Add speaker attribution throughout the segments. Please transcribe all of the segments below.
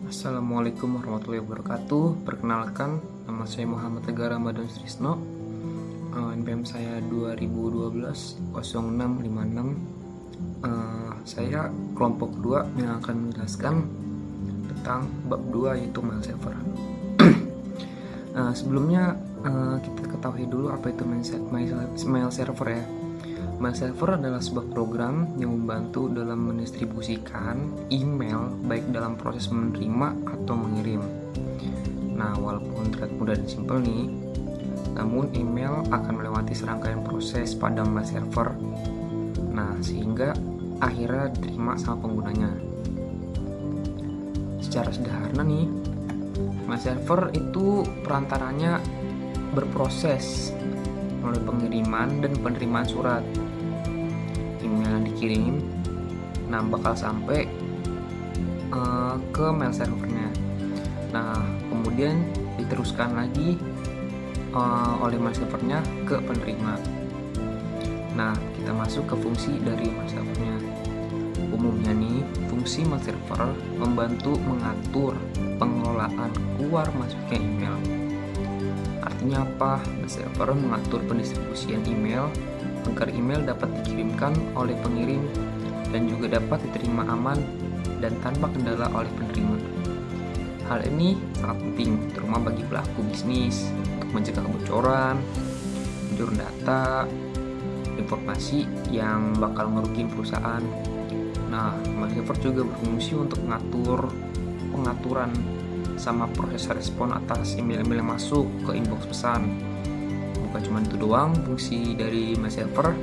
Speaker 1: Assalamualaikum warahmatullahi wabarakatuh. Perkenalkan, nama saya Muhammad Tegar Ramadan Srisno. NPM saya 2012-0656. Saya kelompok 2 yang akan menjelaskan tentang bab 2 yaitu mail server. Sebelumnya kita ketahui dulu apa itu mail server ya. Mail server adalah sebuah program yang membantu dalam mendistribusikan email baik dalam proses menerima atau mengirim. Nah, walaupun terlihat mudah dan simpel nih, namun email akan melewati serangkaian proses pada mail server. Nah, sehingga akhirnya diterima sama penggunanya. Secara sederhana nih, mail server itu perantaranya berproses melalui pengiriman dan penerimaan surat. Email yang dikirim bakal sampai ke mail servernya. Nah, kemudian diteruskan lagi oleh mail servernya ke penerima. Nah, kita masuk ke fungsi dari mail servernya. Umumnya nih, fungsi mail server membantu mengatur pengelolaan keluar masuknya email. Artinya apa? Mail server mengatur pendistribusian email agar email dapat dikirimkan oleh pengirim dan juga dapat diterima aman dan tanpa kendala oleh penerima. Hal ini sangat penting, terutama bagi pelaku bisnis untuk mencegah kebocoran, mencuri data, informasi yang bakal merugikan perusahaan. Nah, mail server juga berfungsi untuk pengaturan sama proses respon atas email-email yang masuk ke inbox pesan. Bukan cuma itu doang, fungsi dari mail server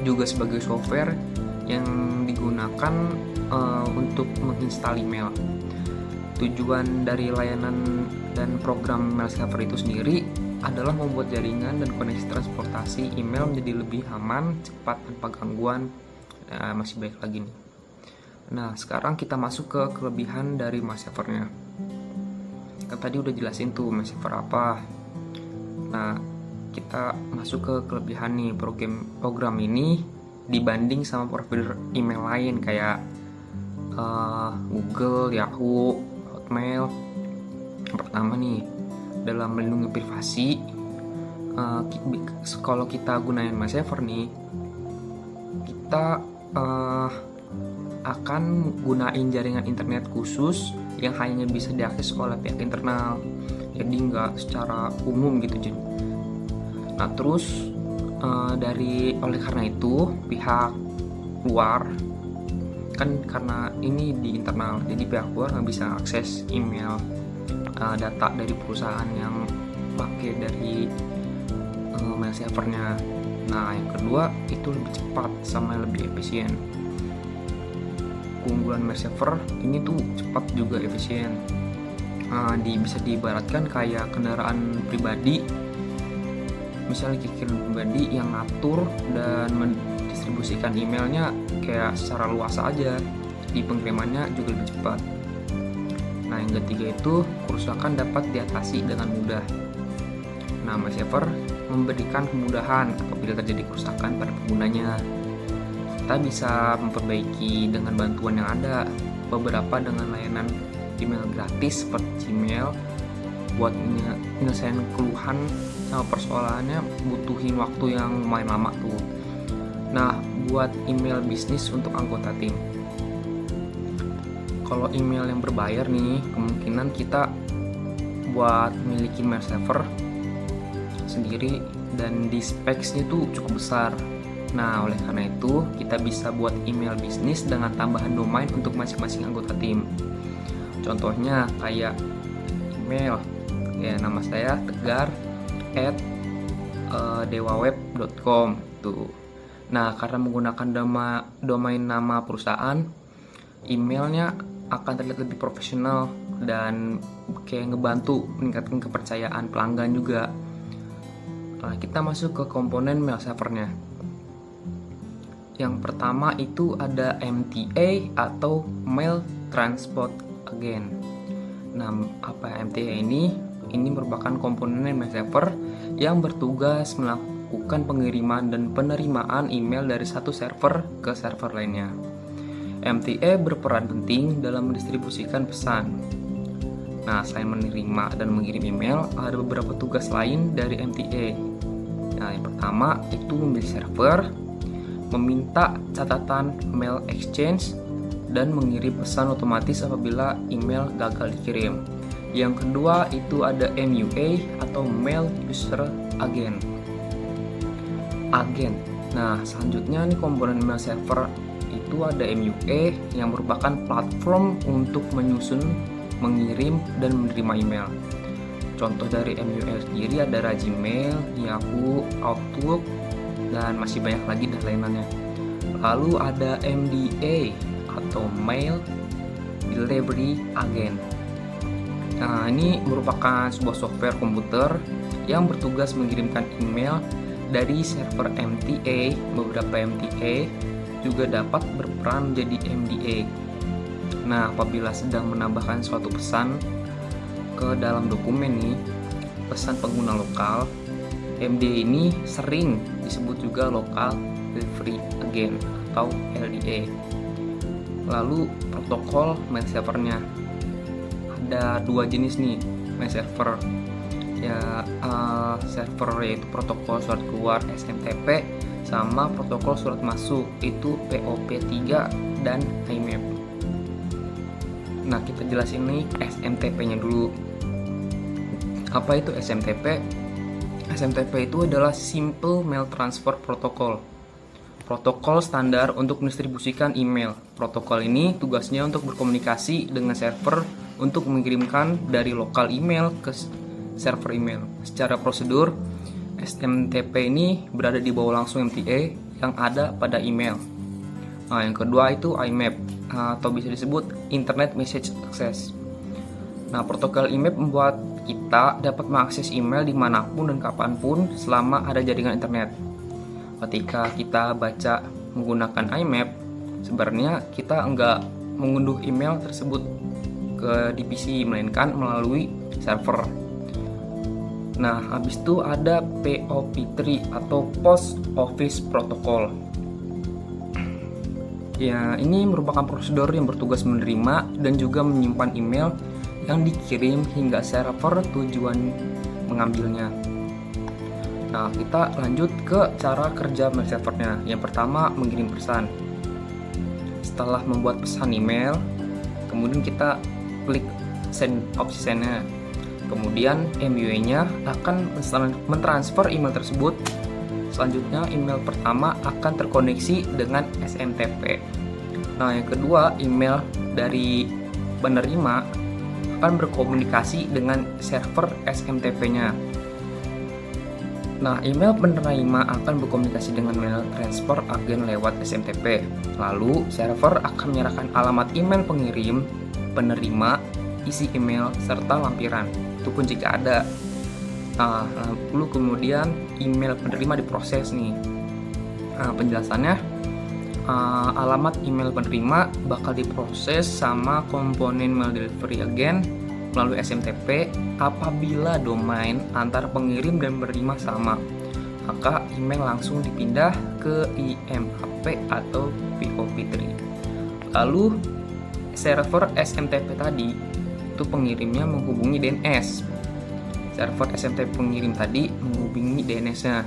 Speaker 1: juga sebagai software yang digunakan untuk menginstal email. Tujuan dari layanan dan program mail server itu sendiri adalah membuat jaringan dan koneksi transportasi email menjadi lebih aman, cepat, tanpa gangguan. Masih baik lagi nih. Nah, sekarang kita masuk ke kelebihan dari mail servernya. Kan tadi udah jelasin tuh mail server apa. Nah, kita masuk ke kelebihan nih program ini dibanding sama provider email lain kayak Google, Yahoo, Hotmail. Yang pertama nih, dalam melindungi privasi, kalau kita gunain mail server nih, kita akan gunain jaringan internet khusus yang hanya bisa diakses oleh pihak internal, jadi nggak secara umum gitu. Nah, terus oleh karena itu pihak luar kan, karena ini di internal, jadi pihak luar nggak bisa akses email data dari perusahaan yang pakai dari mail servernya. Nah, yang kedua itu lebih cepat sama lebih efisien. Keunggulan mail server ini tuh cepat juga efisien. Bisa diibaratkan kayak kendaraan pribadi. Misalnya kendaraan pribadi yang ngatur dan mendistribusikan emailnya kayak secara luas aja, di pengirimannya juga lebih cepat. Nah, yang ketiga itu kerusakan dapat diatasi dengan mudah. Nah, mail server memberikan kemudahan apabila terjadi kerusakan pada penggunanya. Kita bisa memperbaiki dengan bantuan yang ada, beberapa dengan layanan email gratis seperti Gmail. Buat menyelesaikan keluhan sama persoalannya butuhin waktu yang lumayan lama tuh. Nah, buat email bisnis untuk anggota tim, kalau email yang berbayar nih, kemungkinan kita buat memiliki mail server sendiri dan di specs-nya tuh cukup besar. Nah, oleh karena itu kita bisa buat email bisnis dengan tambahan domain untuk masing-masing anggota tim. Contohnya kayak email ya, nama saya tegar@dewaweb.com tuh. Nah, karena menggunakan domain nama perusahaan, emailnya akan terlihat lebih profesional dan kayak ngebantu meningkatkan kepercayaan pelanggan juga. Nah, kita masuk ke komponen mail servernya. Yang pertama itu ada MTA atau Mail Transport Agent. Nah, apa MTA ini? Ini merupakan komponen mail server yang bertugas melakukan pengiriman dan penerimaan email dari satu server ke server lainnya. MTA berperan penting dalam mendistribusikan pesan. Nah, selain menerima dan mengirim email, ada beberapa tugas lain dari MTA. Nah, yang pertama itu memilih server, meminta catatan mail exchange, dan mengirim pesan otomatis apabila email gagal dikirim. Yang kedua itu ada MUA atau Mail User Agent. Nah, selanjutnya nih komponen mail server itu ada MUA yang merupakan platform untuk menyusun, mengirim, dan menerima email. Contoh dari MUA sendiri ada Gmail, Yahoo, Outlook, dan masih banyak lagi dan lainnya. Lalu ada MDA atau Mail Delivery Agent. Nah, ini merupakan sebuah software komputer yang bertugas mengirimkan email dari server MTA. Beberapa MTA juga dapat berperan menjadi MDA. Nah, apabila sedang menambahkan suatu pesan ke dalam dokumen nih, pesan pengguna lokal, MDA ini sering disebut juga Local Delivery Agent atau LDA. Lalu protokol mail servernya ada dua jenis nih mail server. Server yaitu protokol surat keluar SMTP sama protokol surat masuk itu POP3 dan IMAP. Nah, kita jelasin nih SMTP-nya dulu. Apa itu SMTP? SMTP itu adalah Simple Mail Transfer Protocol. Protokol standar untuk mendistribusikan email. Protokol ini tugasnya untuk berkomunikasi dengan server untuk mengirimkan dari lokal email ke server email. Secara prosedur, SMTP ini berada di bawah langsung MTA yang ada pada email. Nah, yang kedua itu IMAP atau bisa disebut Internet Message Access. Nah, protokol IMAP membuat kita dapat mengakses email dimanapun dan kapanpun selama ada jaringan internet. Ketika kita baca menggunakan IMAP, sebenarnya kita nggak mengunduh email tersebut di PC, melainkan melalui server. Nah, habis itu ada POP3 atau Post Office Protocol. Ya, ini merupakan prosedur yang bertugas menerima dan juga menyimpan email yang dikirim hingga server tujuan mengambilnya. Nah, kita lanjut ke cara kerja mail servernya. Yang pertama, mengirim pesan. Setelah membuat pesan email, kemudian kita klik send opsi sendnya. Kemudian MUA-nya akan mentransfer email tersebut. Selanjutnya email pertama akan terkoneksi dengan SMTP. Nah, yang kedua, email dari penerima akan berkomunikasi dengan server SMTP-nya. Nah, email penerima akan berkomunikasi dengan mail transfer agen lewat SMTP. Lalu, server akan menyerahkan alamat email pengirim, penerima, isi email, serta lampiran. Itu pun jika ada. Nah, lalu kemudian email penerima diproses nih. Nah, penjelasannya, alamat email penerima bakal diproses sama komponen mail delivery agent melalui SMTP. Apabila domain antar pengirim dan penerima sama, maka email langsung dipindah ke IMAP atau POP3. Lalu server SMTP tadi itu pengirimnya menghubungi DNS. Server SMTP pengirim tadi menghubungi DNS-nya.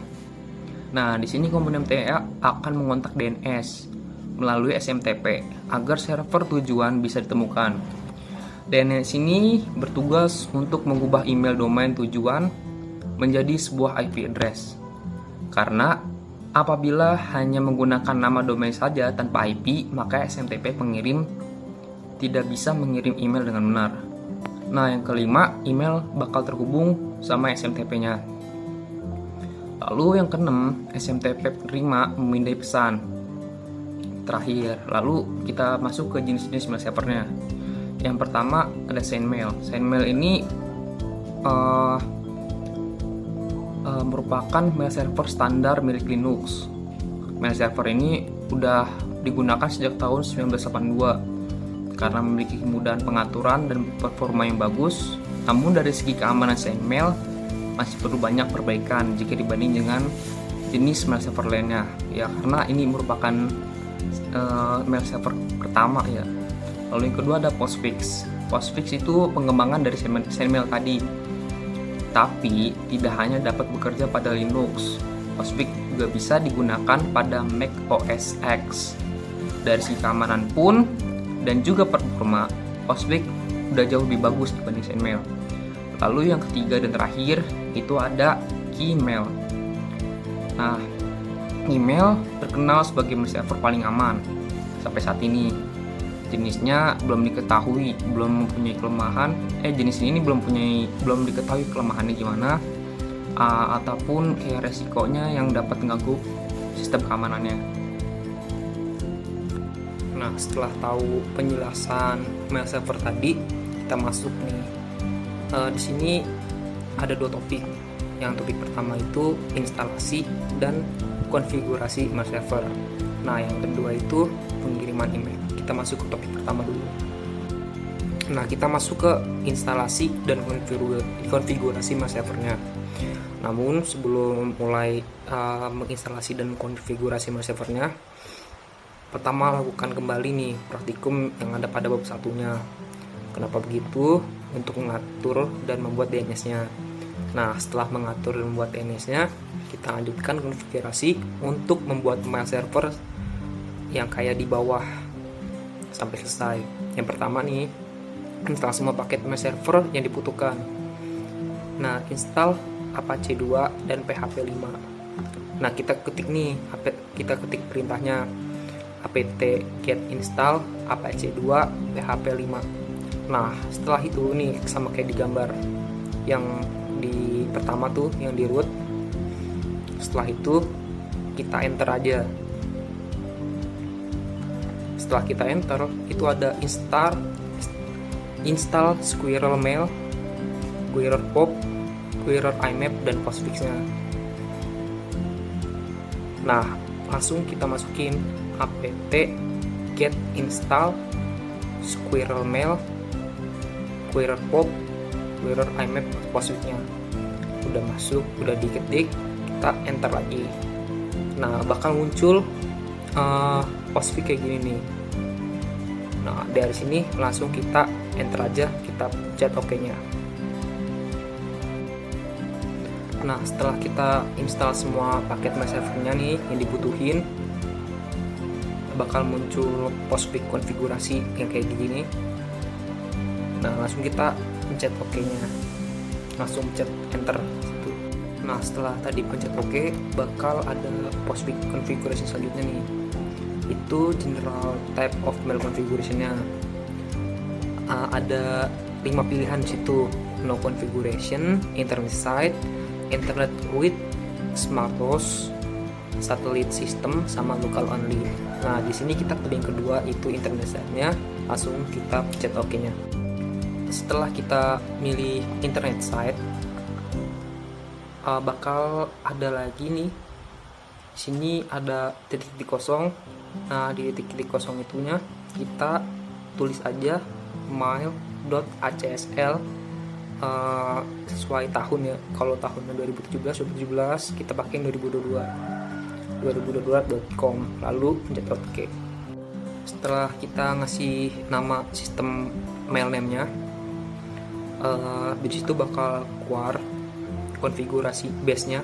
Speaker 1: Nah, di sini komponen MTA akan mengontak DNS melalui SMTP agar server tujuan bisa ditemukan. DNS ini bertugas untuk mengubah email domain tujuan menjadi sebuah IP address. Karena apabila hanya menggunakan nama domain saja tanpa IP, maka SMTP pengirim tidak bisa mengirim email dengan benar. Nah, yang kelima, email bakal terhubung sama SMTP-nya. Lalu yang keenam, SMTP penerima memindai pesan. Terakhir, lalu kita masuk ke jenis-jenis mail servernya. Yang pertama ada SendMail. SendMail ini merupakan mail server standar milik Linux. Mail server ini udah digunakan sejak tahun 1982 karena memiliki kemudahan pengaturan dan performa yang bagus. Namun dari segi keamanan SendMail masih perlu banyak perbaikan jika dibanding dengan jenis mail server lainnya. Ya, karena ini merupakan mail server pertama ya. Lalu yang kedua ada postfix. Postfix itu pengembangan dari SendMail tadi, tapi tidak hanya dapat bekerja pada Linux. Postfix juga bisa digunakan pada Mac OS X. Dari segi keamanan pun dan juga performa, Postfix udah jauh lebih bagus dibanding SendMail. Lalu yang ketiga dan terakhir itu ada Gmail. Nah, Gmail terkenal sebagai mail server paling aman sampai saat ini. Jenisnya belum diketahui, belum mempunyai kelemahan. Jenis ini belum diketahui kelemahannya gimana, ataupun kayak resikonya yang dapat mengganggu sistem keamanannya. Nah, setelah tahu penjelasan mail server tadi, kita masuk nih. Di sini ada dua topik. Yang topik pertama itu instalasi dan konfigurasi mail server. Nah, yang kedua itu pengiriman email. Kita masuk ke topik pertama dulu. Nah, kita masuk ke instalasi dan konfigurasi mail servernya. Namun sebelum mulai menginstalasi dan konfigurasi mail servernya, pertama lakukan kembali nih praktikum yang ada pada bab satunya. Kenapa begitu? Untuk mengatur dan membuat DNS-nya. Nah, setelah mengatur dan membuat DNS-nya, kita lanjutkan konfigurasi untuk membuat mail server yang kayak di bawah sampai selesai. Yang pertama nih, install semua paket mail server yang dibutuhkan. Nah, install Apache 2 dan PHP 5. Nah, kita ketik perintahnya apt get install Apache 2 PHP 5. Nah, setelah itu nih sama kayak di gambar yang di pertama tuh yang di root. Setelah itu kita enter aja. Setelah kita enter, itu ada install Squirrel Mail, Squirrel Pop, Squirrel IMAP, dan Postfix-nya. Nah, langsung kita masukin apt get install Squirrel Mail, Squirrel Pop, Squirrel IMAP, Postfix-nya. Udah masuk, udah diketik, kita enter lagi. Nah, bakal muncul Postfix kayak gini nih. Nah, dari sini langsung kita enter aja, kita pencet OK-nya. Nah, setelah kita install semua paket mail servernya nih yang dibutuhin, bakal muncul Postfix konfigurasi yang kayak gini. Nah, langsung kita pencet OK-nya, langsung pencet enter. Nah, setelah tadi pencet OK, bakal ada Postfix konfigurasi selanjutnya nih. Itu general type of mail configuration-nya. Ada 5 pilihan di situ: no configuration, internet site, internet with smart host, satellite system, sama local only. Nah, di sini kita pilih yang kedua, itu internet site-nya. Langsung kita pencet OK-nya. Setelah kita milih internet site, bakal ada lagi nih. Di sini ada titik-titik kosong. Nah, di titik-titik kosong itunya kita tulis aja mail.acsl sesuai tahun ya. Kalau tahunnya 2017 kita pakai 2022.com, lalu pencet OK. Setelah kita ngasih nama sistem mail name-nya, di situ bakal keluar konfigurasi base-nya.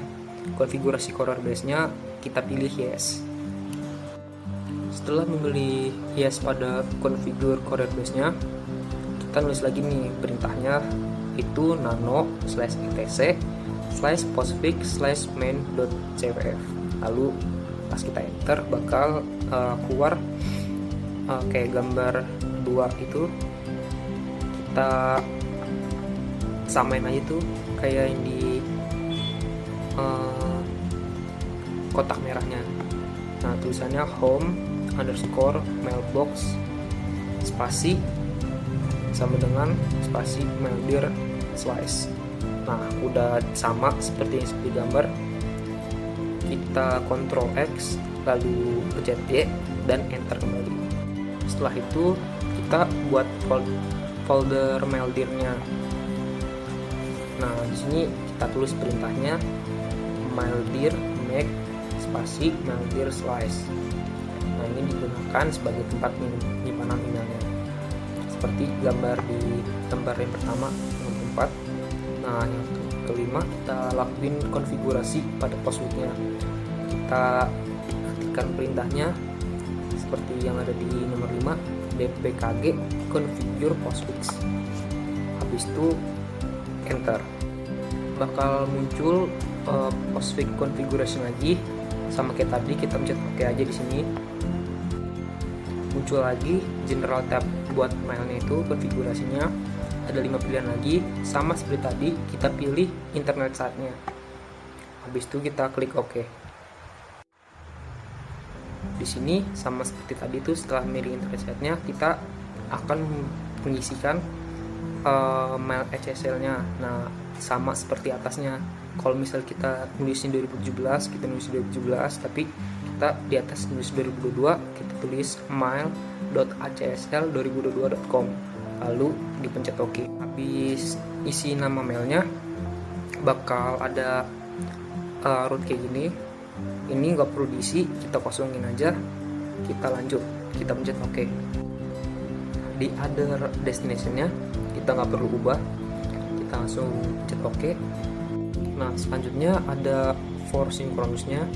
Speaker 1: Konfigurasi core base-nya kita pilih yes. Setelah memilih yes pada configure core base-nya, kita nulis lagi nih perintahnya, itu nano/etc/postfix/main.cvf. Lalu pas kita enter bakal keluar kayak gambar 2 itu. Kita samain aja tuh kayak yang di kotak merahnya. Nah, tulisannya home_mailbox spasi sama dengan spasi maildir slice. Nah, udah sama seperti yang di gambar. Kita Ctrl X lalu pencet Y dan enter kembali. Setelah itu kita buat folder maildir-nya. Nah, di sini kita tulis perintahnya maildir make spasi maildir slice. Nah, ini digunakan sebagai tempat penyimpanan emailnya. Seperti gambar yang pertama, nomor 4. Nah, yang kelima, kita lakuin konfigurasi pada passwordnya. Kita ketikkan perintahnya seperti yang ada di nomor 5, dpkg configure postfix. Habis itu enter. Bakal muncul postfix configuration lagi, sama kayak tadi, kita pencet OK aja di sini. Muncul lagi general tab buat mailnya itu konfigurasinya. Ada 5 pilihan lagi, sama seperti tadi, kita pilih internet site-nya. Habis itu kita klik OK. Di sini sama seperti tadi tuh, setelah milih internet site-nya, kita akan mengisikan mail HSL-nya. Nah, sama seperti atasnya. Kalau misal kita nulisnya 2017, kita nulis 2017, tapi kita di atas nulis 2022, kita tulis mail.hsl2022.com, lalu dipencet OK. Habis isi nama mailnya, bakal ada root kayak gini. Ini nggak perlu diisi, kita kosongin aja. Kita lanjut, kita pencet OK. Di other destination-nya kita nggak perlu ubah, kita langsung pencet OK. Nah, selanjutnya ada for synchronous-nya.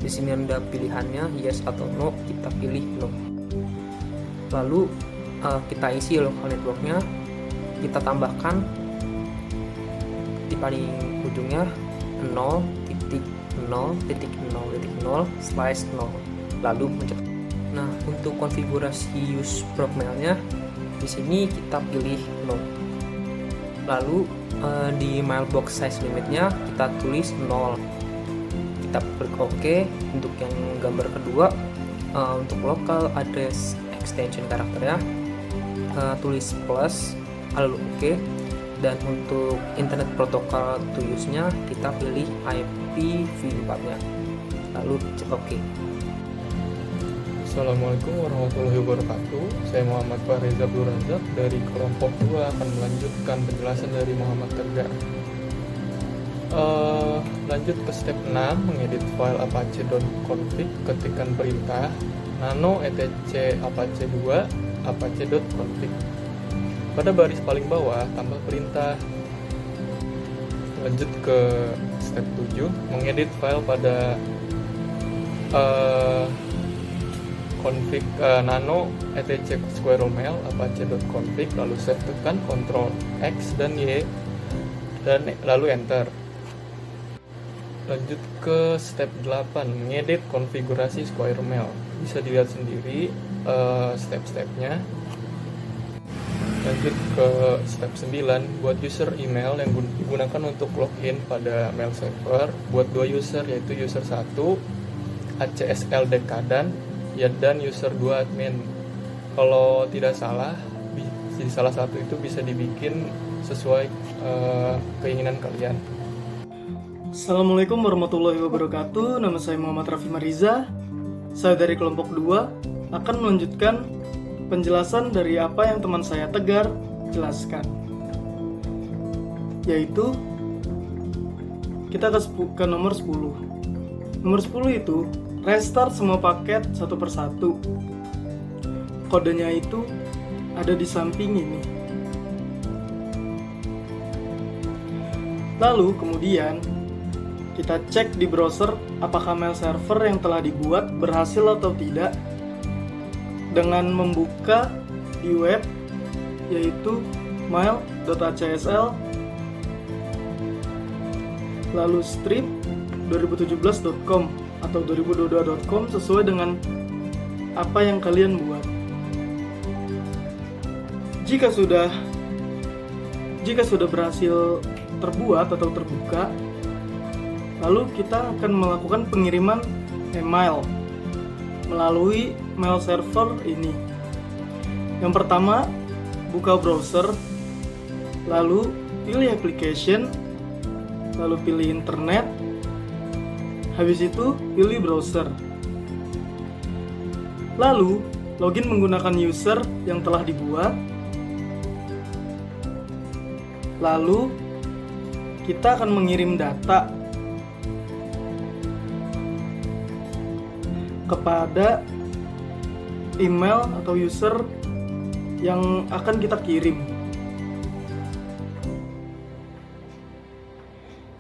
Speaker 1: Di sini ada pilihannya yes atau no, kita pilih no. Lalu kita isi local network-nya, kita tambahkan di paling ujungnya 0.0.0.0/0, lalu pencet. Nah, untuk konfigurasi use probe mail-nya di sini kita pilih no. Lalu di mailbox size limitnya kita tulis 0. Kita klik OK. Untuk yang gambar kedua, untuk local address extension karakternya tulis plus, lalu OK. Dan untuk internet protokol to use-nya kita pilih IPv4-nya, lalu pencet OK.
Speaker 2: Assalamualaikum warahmatullahi wabarakatuh. Saya Muhammad Fahreza Abdul Razak dari kelompok 2 akan melanjutkan penjelasan dari Muhammad Tegar. Lanjut ke step 6, mengedit file apache.config, ketikkan perintah nano etc apache2 apache.config. Pada baris paling bawah tambah perintah. Lanjut ke step 7, mengedit file pada config nano etc squirrel mail apache.config, lalu save, tekan Ctrl X dan Y dan lalu enter. Lanjut ke step 8, mengedit konfigurasi squirrel mail. Bisa dilihat sendiri step-stepnya. Lanjut ke step 9, buat user email yang digunakan untuk login pada mail server. Buat 2 user, yaitu user 1 HCSL Dekadan dan user 2 admin. Kalau tidak salah, di salah satu itu bisa dibikin sesuai keinginan kalian.
Speaker 3: Assalamualaikum warahmatullahi wabarakatuh. Nama saya Muhammad Raffi Mariza. Saya dari kelompok 2 akan melanjutkan penjelasan dari apa yang teman saya Tegar jelaskan, yaitu kita ke nomor 10. Nomor 10 itu restart semua paket satu persatu. Kodenya itu ada di samping ini. Lalu kemudian kita cek di browser apakah mail server yang telah dibuat berhasil atau tidak dengan membuka di web, yaitu mail.hsl lalu strip 2017.com atau 2022.com sesuai dengan apa yang kalian buat. Jika sudah berhasil terbuat atau terbuka, lalu kita akan melakukan pengiriman email melalui mail server ini. Yang pertama, buka browser, lalu pilih application, lalu pilih internet, habis itu pilih browser. Lalu login menggunakan user yang telah dibuat. Lalu kita akan mengirim data kepada email atau user yang akan kita kirim.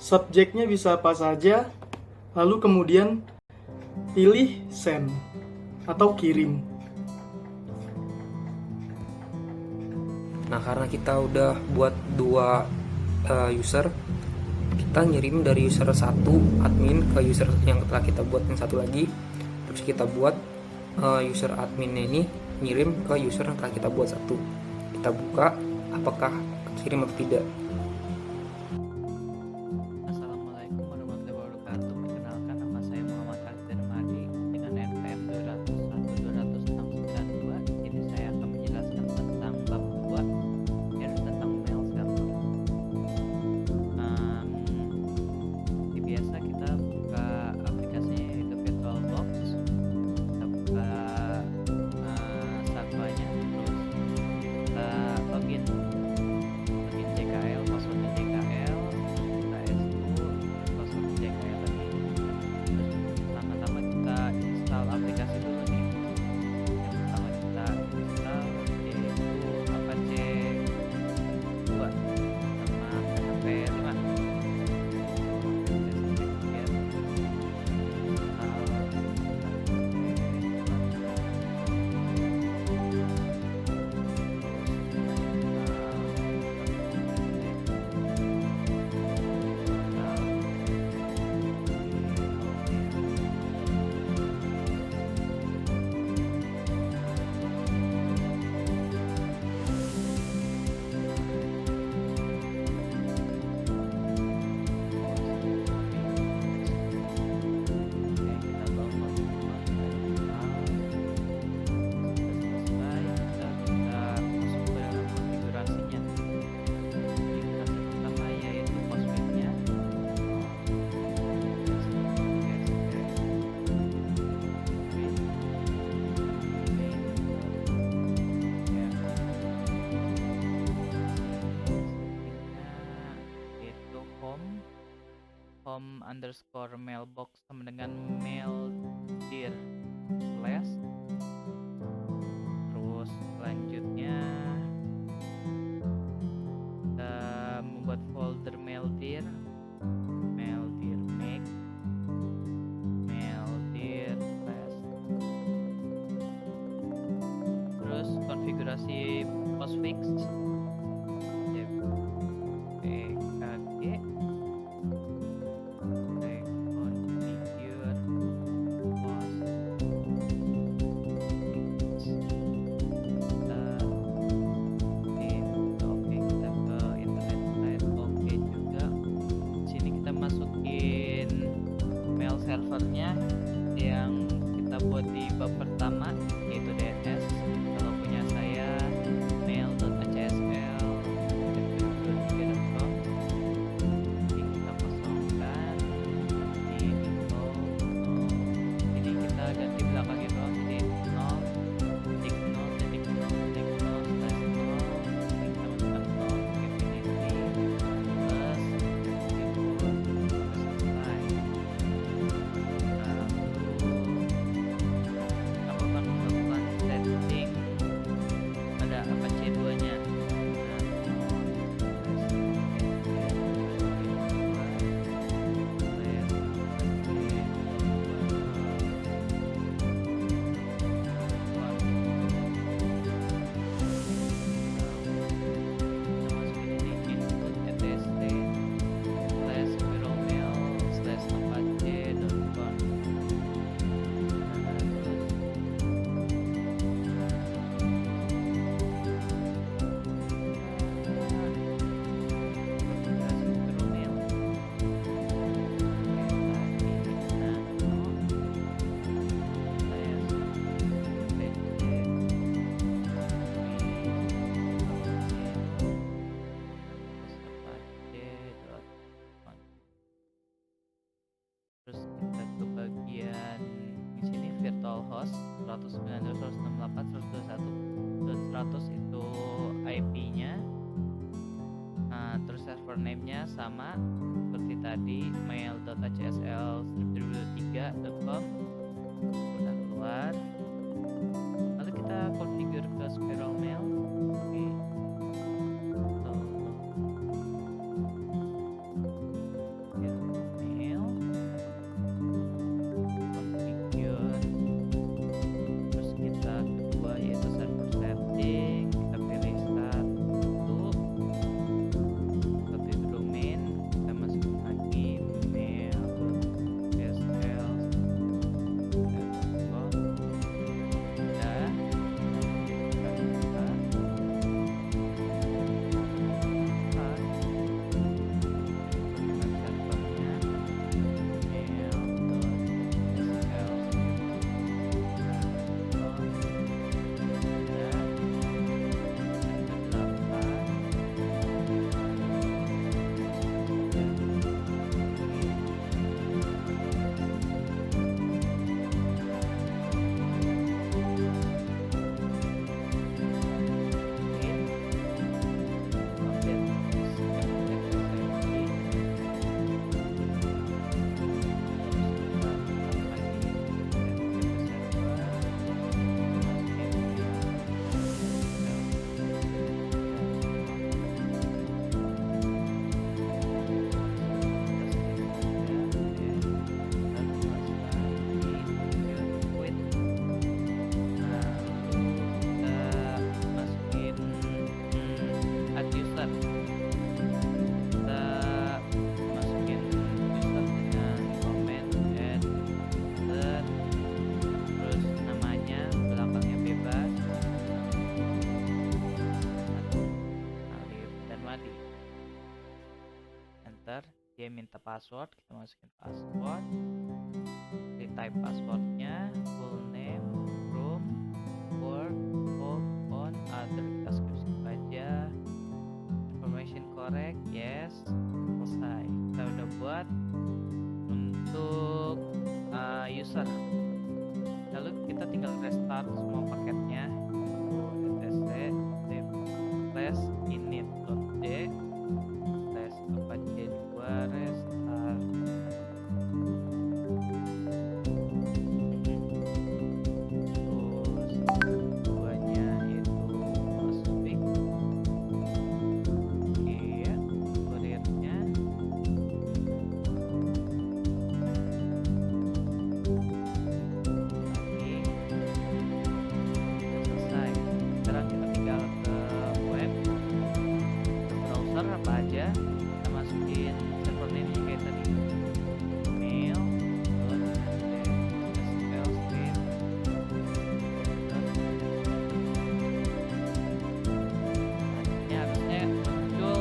Speaker 3: Subjeknya bisa apa saja, lalu kemudian pilih send atau kirim.
Speaker 1: Nah, karena kita udah buat 2 user, kita ngirim dari user 1 admin ke user yang telah kita buat yang satu lagi. Terus kita buat user adminnya ini ngirim ke user yang telah kita buat satu. Kita buka apakah kirim atau tidak.
Speaker 4: Assalamualaikum warahmatullahi wabarakatuh. Perkenalkan, nama saya Muhammad Arif Madi dengan NPM 200126992. Ini saya akan menjelaskan tentang bab 2, yaitu tentang mail server. Biasa kita buka aplikasinya yaitu VirtualBox, kita buka sakvanya, terus kita login JKL, passwordnya JKL, kita SU, terus password JKL lagi. Terus pertama-tama kita install aplikasi dulu nih. Yang pertama kita install yaitu Apache 2 sama PHP 5. home_mailbox sama dengan mail dir slash, terus selanjutnya kita membuat folder mail dir make, mail dir slash, terus konfigurasi postfix servernya yang kita buat di bab pertama yaitu DNS. Kalau punya saya mail.hsl@3.com, jadi kita kosongkan di info. Ini kita ganti belakangnya doang, jadi 0 titik 0 titik 0 titik 0 slash 0 titik sama dengan 0 infinity plus selesai. Setting pada Apache 2 nya. Terus kita ke bagian di sini virtual host 192.168.121.100 itu IP-nya. Nah, terus server name-nya sama seperti tadi, mail.hsl_3.com. Udah keluar. Lalu ke spiral mail. Oke. So, mail, configure, terus kita kedua yaitu server setting, kita pilih satu itu domain, kita masukin lagi mail.sl. Dia minta password, kita masukin password, di type passwordnya, full name, room, work, home, on, other, kita skip aja, information correct, yes, selesai. Kita udah buat untuk user. Lalu kita tinggal restart semua paketnya, etc slash init.d slash apache 2 restart. Terus duanya itu masuk ya, kurirnya selesai. Sekarang kita tinggal ke web, ke browser apa aja, kita masukin server name kayak tadi, mail.sl script. Ini harusnya muncul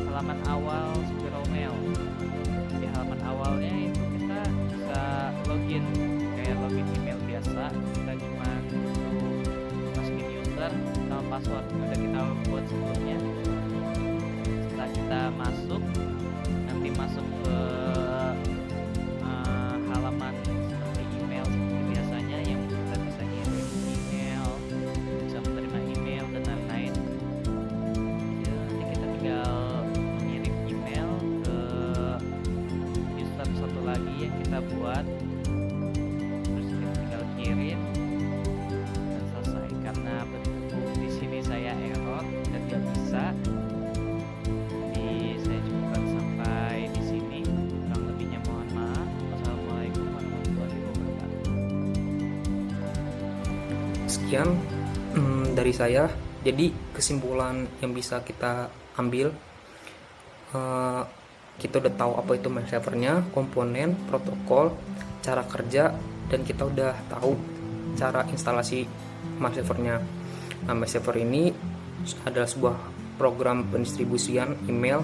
Speaker 4: halaman awal Spiral Mail. Di halaman awalnya itu kita bisa login kayak login email biasa. Kita cuma masukin user sama password yang udah kita buat sebelumnya. Setelah kita masuk, nanti masuk ke halaman seperti email seperti biasanya yang kita bisa ngirim email, bisa menerima email dan lain-lain. Jadi nanti kita tinggal mengirim email ke user satu lagi yang kita buat, terus kita tinggal kirim dan selesai. Karena berhubung di sini saya error dan tidak bisa, jadi saya cukupkan sampai di sini. Kurang lebihnya mohon maaf. Wassalamualaikum warahmatullahi wabarakatuh.
Speaker 1: Sekian dari saya. Jadi kesimpulan yang bisa kita ambil, kita udah tahu apa itu mail servernya, komponen, protokol, cara kerja, dan kita udah tahu cara instalasi mail servernya. Nah, mail server ini adalah sebuah program pendistribusian email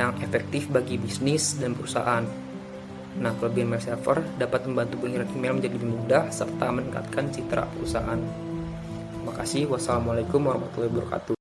Speaker 1: yang efektif bagi bisnis dan perusahaan. Nah, kelebihan mail server dapat membantu pengiriman email menjadi lebih mudah serta meningkatkan citra perusahaan. Terima kasih. Wassalamualaikum warahmatullahi wabarakatuh.